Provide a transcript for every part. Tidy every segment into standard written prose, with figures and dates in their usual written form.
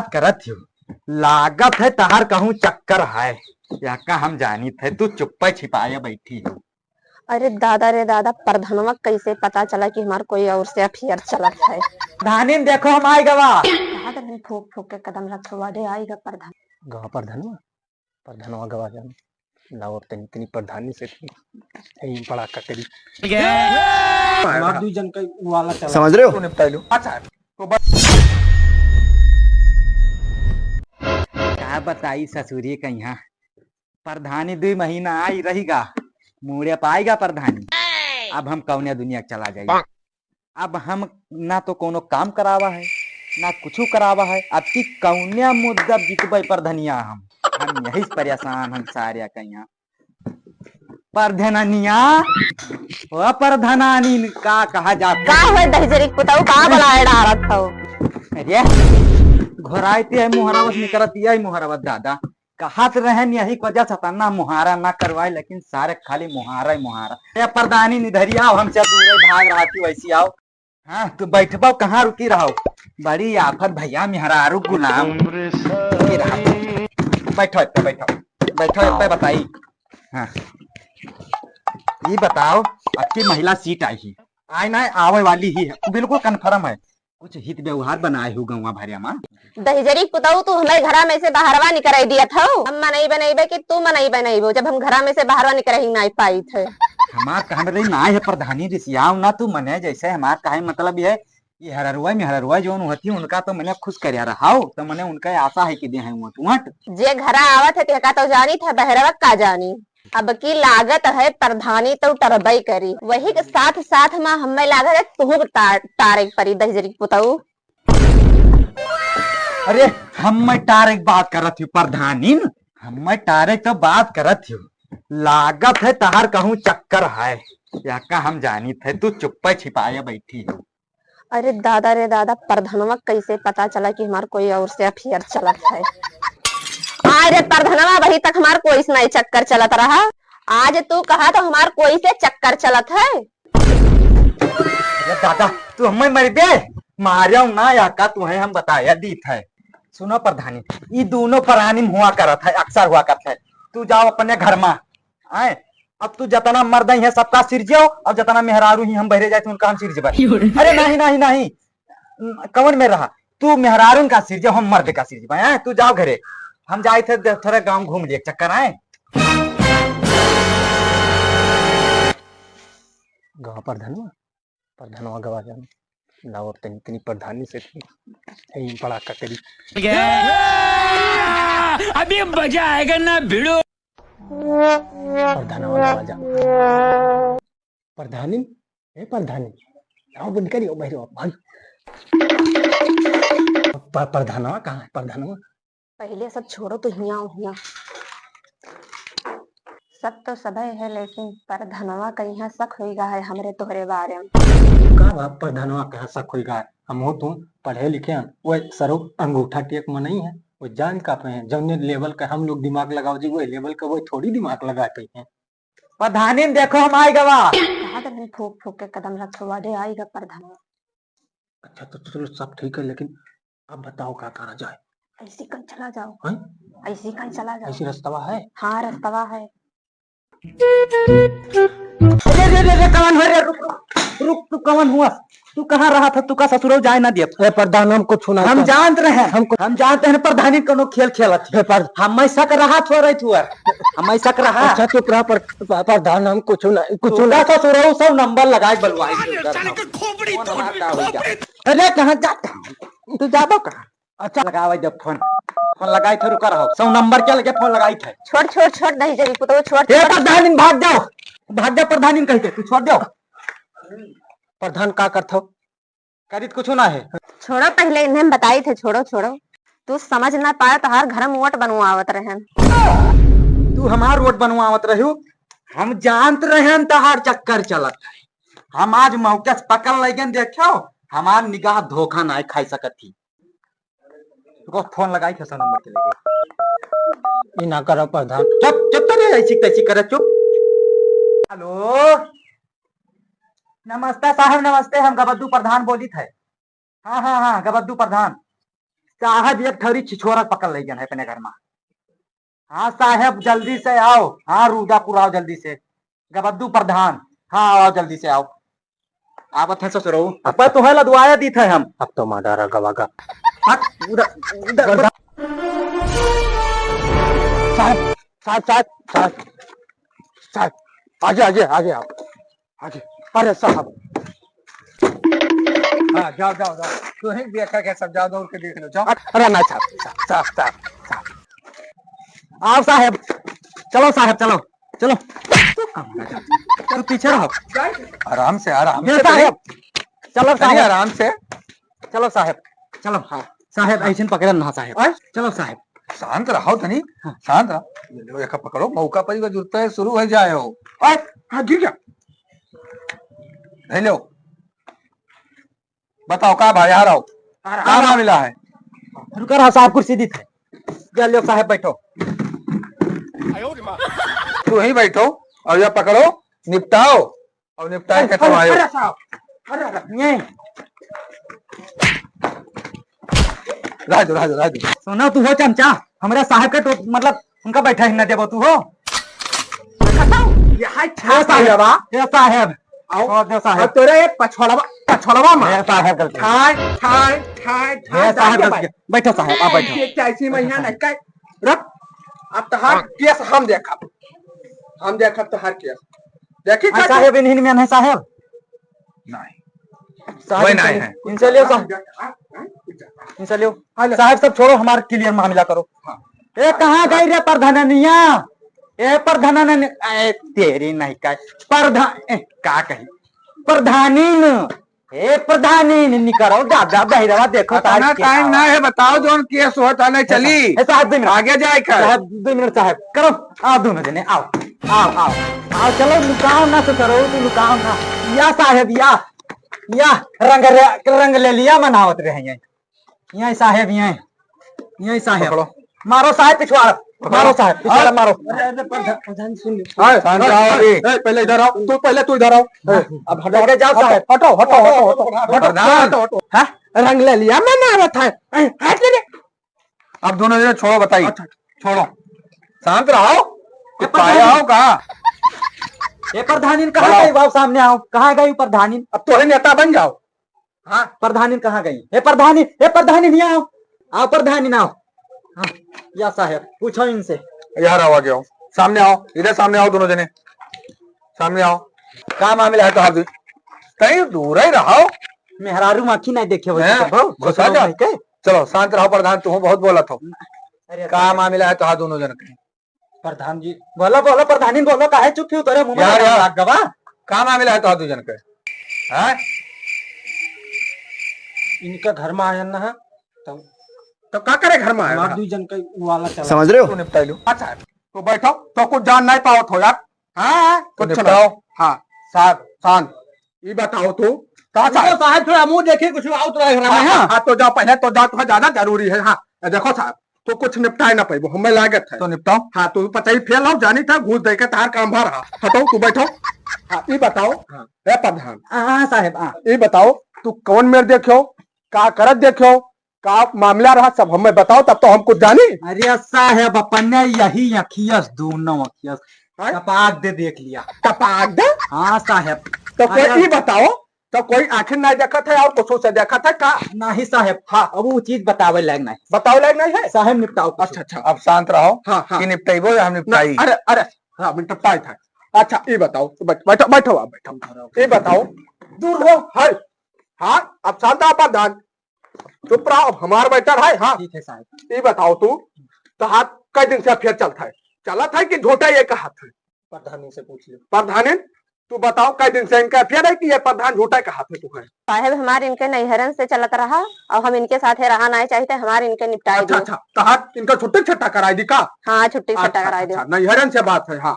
बात करत हो। लागत है तहार कहूँ चक्कर है या का हम जानी थे तू चुप्पा छिपाए बैठी हो। अरे दादा रे दादा, प्रधनवा कैसे पता चला कि हमार कोई और से अफेयर चलत है। धानी देखो हम आए गवा कहा तो नहीं, फूक फूक के कदम रखवा दे, आएगा प्रधान। गवा प्रधानवा प्रधानवा गवा जान ना और तनी तनी प्रधानी से यही पड़ा का करी दू जन का वाला चला समझ रहे हो। निपटा लो। अच्छा क्या बताई ससुरी का यहाँ प्रधानी 2 महीना आई रहेगा, मुड़े पाएगा प्रधानी। अब हम कौने दुनिया चला जाएगा। अब हम ना तो कोनो काम करावा है ना कुछ करावा है। अब की कौने मुद्दा जीतबे प्रधनिया हम यही परेशान हम सारे कहिया प्रधनिया ओ प्रधनानी का कहा जाता का है दहजरी पुताऊ, का बलाए डारत हो। अरे घोराइते है मुहरावत निकलती है मुहरावत दादा कहत रहन यही वजह से ना मुहारा ना करवाए, लेकिन सारे खाली मुहारा ही मुहारा। प्रधानी निधरी आओ, हमसे दूर भाग रहा थी वैसी आओ। हाँ तू बैठबो कहाँ रुकी रहो, बड़ी आफत भैया मेहरारू गुलाम। बैठो इत्ते बैठो बैठो इत्ते बताई। हाँ ये बताओ आपकी महिला सीट आई ही आई ना आवे वाली ही है, बिल्कुल कन्फर्म है। कुछ हित व्यवहार बनाए हो गवा भरिया मां दहजरी पुताऊ, तू हमारे घरा में से बाहरवा निकल दिया था। हम मनई बनईबे कि तू मनई बनईबो, जब हम घरा में से बाहरवा निकल ही नहीं पाई थे। हमार कहे रही ना है प्रधानी रिसियाव ना तू मने जैसे हमार कहे मतलब है ये हररुआ जो होती उनका तो मैंने खुश कर रहा हो, तो मैंने उनका आशा है कि दे है वट जे घरा आवत है तेका तो जानी था, बहरवा का जानी। अब की लागत है प्रधानी तो टरबई करी, वही के साथ साथ में हमें लागत है तू तारे परी दहजरी पुताऊ। अरे हम टारे बात करत हूँ प्रधानी, हम टारे तो बात करत हूँ। लागत है तहार कहूँ चक्कर है या का हम जानी थे तू चुप्पा छिपाए बैठी हो। अरे दादा रे दादा, प्रधनवा कैसे पता चला कि हमार कोई और से अफेयर चलत है। अरे प्रधनवा वही तक हमार कोई से नहीं चक्कर चलत रहा, आज तू कहा तो हमार कोई से चक्कर चलत है। अरे दादा तू हमें मर दे मारियो ना या का तू है हम बताया दी थे। सुनो प्रधानी, ये दोनों प्राणी हुआ करत है, अक्सर हुआ करता है। तू जाओ अपने घर में आए, अब तू जतना मर्द है सबका सिर जाओ और जतना मेहरारू ही हम बहरे जाए उनका हम सिर जबा। अरे नहीं नहीं नहीं कवन में रहा, तू मेहरारू का सिर जाओ हम मर्द का सिर जबा। तू जाओ घरे, हम जाए थे थोड़ा गांव घूम लिए चक्कर आए। गवा प्रधानवा गवा जान ना और तनी तनी प्रधानी से यही पड़ा का करी अभी मजा आएगा ना भिड़ो। प्रधानवा गवा जा प्रधानी प्रधानी आओ बंद करियो बैठो भाई। प्रधानवा कहाँ है प्रधानवा? पहले सब छोड़ो तो हिया सब तो सब है, लेकिन प्रधनवा कहीं शक होगा है हमरे तोहरे बारे में। का प्रधानवा कहाँ शक होगा? हम हो तुम पढ़े लिखे हैं, वो सरो अंगूठा टेक में नहीं है, वो जान का पे हैं जौने लेवल का हम लोग दिमाग लगाओ जी, वो लेवल का वो थोड़ी दिमाग लगाते हैं। प्रधानी देखो हम आए गवा कहा तो नहीं, फूक फूक के कदम रखवा दे, आएगा प्रधनवा। अच्छा तो चलो सब ठीक है, लेकिन अब बताओ क्या करा जाए? ऐसी कहीं चला जाओ, हैं? ऐसी कहीं चला जाओ। ऐसी रास्ता है? हाँ रास्ता है। अरे कवन हो रे, रुक रुक तू कवन हुआ, तू कहाँ रहा था? तू का ससुरो जाए ना दिया प्रधान हमको छूना हम जानते रहे, हम जानते हैं प्रधानी कोनो खेल खेलत है। हम ऐसा कर रहा थो रही थुआ हम ऐसा कर रहा। अच्छा चुप रहा प्रधान हम कुछ ना ससुरो सब नंबर लगाए बलवाई। अरे कहाँ जाता तू जाबो कहाँ? अच्छा लगावे जब फोन लगाई थे रुका रहो, सौ नंबर के लगे फोन लगाई थे। छोड़ नहीं जरी पुतो, छोड़ प्रधानी भाग जाओ प्रधानी कहते तू छोड़ दो। प्रधान का करथो करीत कुछ ना है, छोड़ो, पहले इन्हें बताई थे। छोड़ो तू समझ ना पाया तो हर घर में वोट बनवावत रहे। तू हमार वोट बनवावत रही, हम जानते रहे तहार चक्कर चलत है। हम आज मौके से पकड़ लेगन, देखो हमार निगाह धोखा नहीं खाई सकत थी। तो फोन लगाई थे सौ नंबर के लगे। ना करो प्रधान, चुप तो नहीं ऐसी तैसी करे चुप। हेलो नमस्ते साहब नमस्ते, हम गबद्दू प्रधान बोली थे। हाँ गबद्दू प्रधान। साहब एक थोड़ी छिछोरा पकड़ ले गया है अपने घर में। हाँ साहब जल्दी से आओ। हाँ रूदापुर आओ जल्दी से। गबद्दू प्रधान हाँ आओ जल्दी से आओ। आप अच्छे से रहो अब तुम्हें लदवाया दी थे हम। अब तो मादारा गवागा। उधर साहब साहब साहब साहब साहब आगे आगे आगे आओ आगे। अरे साहब हाँ जाओ जाओ जाओ, तू ही देखा क्या सब, जाओ दौड़ के देख लो, जाओ। अरे ना साहब साहब साहब साहब आओ साहब। चलो साहब चलो चलो। चलो पीछे रहो। आराम से आराम ये से साहब चलो चलिए, साहब आराम से। चलो साहब चलो। हाँ साहब ऐसे पकड़न ना साहब। चलो साहब शांत रहो धनी, शांत रहो। ये लो, एक पकड़ो, मौका पर ही जरूरत है, शुरू हो जाए हो। हाँ गिर गया। ले लो, बताओ कहाँ भाई, आ रहा हो, कहाँ मामला है? रुका रहा साहब, कुर्सी दी थे। लो साहब बैठो। तू ही बैठो और ये पकड़ो, निपटाओ और निपटा के तुम आयो। ये राजू राजू राजू, सोना तू हो चमचा हमारे साहब के तो मतलब उनका बैठा ही न देबो तू हो। ये साहब आओ दे साहब। तोरे पछोड़वा मार। ये साहब गलती। ठाई ठाई ठाई ये साहब गलती। बैठो साहब आप बैठो। कैसी महीना नहीं काय रख। अब तो हर केस हम देखब तो हर केस देखी हाँ, साहब इन्हीं में है साहब। नहीं साहब वही नहीं है। इनसे लियो साहब, इनसे लियो। साहब सब छोड़ो, हमारा क्लियर मामला करो। ए कहाँ गई रे प्रधानिया? ए प्रधान तेरी नहीं का प्रधान का कही प्रधानीन। ए प्रधानीन निकरो दादा बहिरवा देखो ताना टाइम ना है, बताओ जोन केस होता नहीं चली। ए साहब 2 मिनट आगे जाए कर साहब 2 मिनट साहब करो। आओ दोनों जने आओ आओ आओ आओ। चलो लुकाओ ना तो करो, तू लुकाओ ना। या साहब या रंग ले लिया मनावत रहे यहीं साहब यहीं साहब। पकड़ो। मारो साहब पिछवाड़, मारो साहब पिछवाड़ मारो। प्रधान सुन शांत रहो अभी। पहले इधर आओ, तू इधर आओ। अब हटो जाओ साहब। हटो प्रधान रंग ले लिया मैं मारत है। हट ले। अब दोनों जने छोड़ो, बताइए छोड़ो, शांत रहो। पाया हो कहा? ये प्रधानीन कहाँ गई? वाओ सामने आओ। कहाँ गई प्रधानीन? अब तोरे नेता बन जाओ। हाँ प्रधानीन कहाँ गई? हे प्रधानीन यहाँ आओ। आओ प्रधानीन आओ। हाँ या साहब पूछो इनसे। यार आओ, आगे आओ, सामने आओ, इधर सामने आओ, दोनों जने सामने आओ। क्या मामला है? तो आप कहीं दूर ही रहो। मेहरारू माखी नहीं देखे घुसा जा। चलो शांत रहो प्रधान, तू बहुत बोला था। क्या मामला है? तो दोनों जन कहीं। प्रधान जी बोलो प्रधानीन बोलो। काहे चुप क्यों तेरे मुंह यार में गवा? क्या मामला है? तो दो जन के हैं? इनका घर में आया ना तो क्या करे घर में आए? हमार 2 जन का वाला चला। समझ रहे हो? तू निपटा लो। अच्छा तो बैठो, तो कुछ जान नहीं पाओ थो यार। हाँ कुछ निपटाओ। हाँ साहब शांत। ये बताओ तू कहाँ साहब थोड़ा मुंह देखे कुछ आउट रहा है। हाँ तो जाओ, पहले तो जाओ, तो ज्यादा जरूरी है। हाँ देखो साहब तो कुछ निपटाए ना पाइबो, हमें लागत है। तो निपटाओ। हाँ तो पता ही फेल हो जानी था, घूस दे के तार काम भर रहा। हटो तू बैठो। हाँ ये बताओ रे प्रधान, हाँ साहब ये बताओ तू कौन मेरे देखो, का करत देखो, का मामला रहा, सब हमें बताओ, तब तो हम कुछ जानी। अरे साहब अपने यही अखियस दोनों अखियस कपाक दे देख लिया। कपाक दे। हाँ साहब तो कोई ये बताओ, तो कोई आखिर नहीं देखा था और कुछ से देखा था का? नहीं साहब। हाँ अब वो चीज बतावे लायक नहीं। बताओ लायक नहीं है साहब निपटाओ। अच्छा अच्छा अब शांत रहो। हाँ हाँ कि निपटाइबो या हम निपटाई? अरे अरे हाँ निपटाई था। अच्छा ये बताओ, बैठो बैठो आप बैठो। ये बताओ दूर हो है। हाँ अब शांत आप प्रधान चुप रहो, अब हमारा बेटर है। हाँ ठीक है साहब। ये बताओ तू तो हाथ कई दिन से फिर चलता है, चला था कि झोटा ये का हाथ है? प्रधानी से पूछ लो। प्रधान तू बताओ कई दिन से इनका फिर है कि ये प्रधान झोटा का हाथ है तू है? साहब हमारे इनके नैहरन से चलत रहा और हम इनके साथ रहा नहीं चाहते, हमारे इनके निपटाए अच्छा दो। अच्छा तो हाथ इनका छुट्टी छट्टा कराई दी का? हाँ छुट्टी छट्टा कराए दो। नैहरन से बात है। हाँ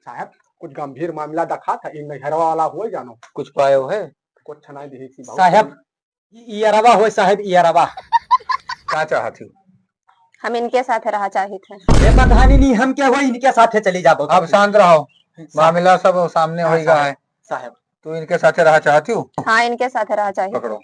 साहब कुछ गंभीर मामला देखा था, इन नैहरवा वाला हुआ जानो कुछ पायो है? कुछ नहीं दी थी साहब इयरवा हो साहब इयरवा। क्या चाहा थी? हम इनके साथ रहा चाहे थे। ये प्रधानी नहीं हम क्या हुआ इनके साथ चली जाबो। अब शांत रहो, मामला सब सामने होएगा है। साहब तू इनके साथ रहा चाहती हो? हाँ इनके साथ रहा चाहिए। पकड़ो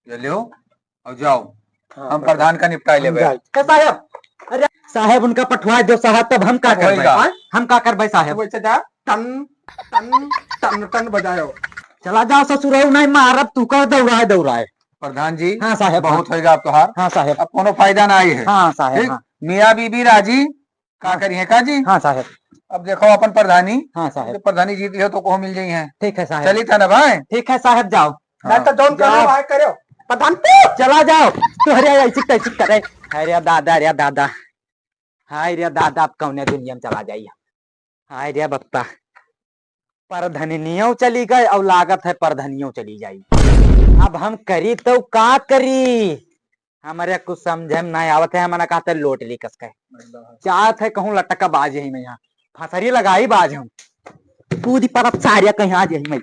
ये लियो और जाओ हम प्रधान का निपटाई ले जाए। साहब, अरे साहब उनका पठवा दो साहब, तब हम का अब होएगा। करबै, हम का करबै साहब। वैसे जा टन टन टन टन बजायो। चला जाओ ससुर, नहीं मारब, तू कर दौड़ाए। प्रधान जी हाँ साहब, बहुत होएगा अब तोहार, हाँ साहब, अब कोनो फायदा ना आई है। हाँ साहब, ठीक, हाँ, मियाँ बीबी राजी का हाँ। करिए का जी। हाँ साहब, अब देखो अपन प्रधानी, हाँ साहब, जब प्रधानी जीती है तो को मिल जाई है। ठीक है साहब, चली था ना भाई। ठीक है साहब, जाओ। हाँ। तो जौन करो जाओ। भाई करो। प्रधान चला जाओ, तू अरे ऐसी तैसी करे। अरे दादा, रे दादा, हाय रे दादा, अब कौन दुनिया में चला जाइए। हाय रे बप्पा, परधनियों चली गए और लागत है परधनियों चली जाई। अब हम करी तो का करी, हमारे कुछ समझे में नहीं आवत है। हमने कहते लोट ली कस के चाहत है, कहूँ लटका बाज यही में, यहाँ फसरी लगाई बाज हम कूदी पर सारिया कहीं आज यही में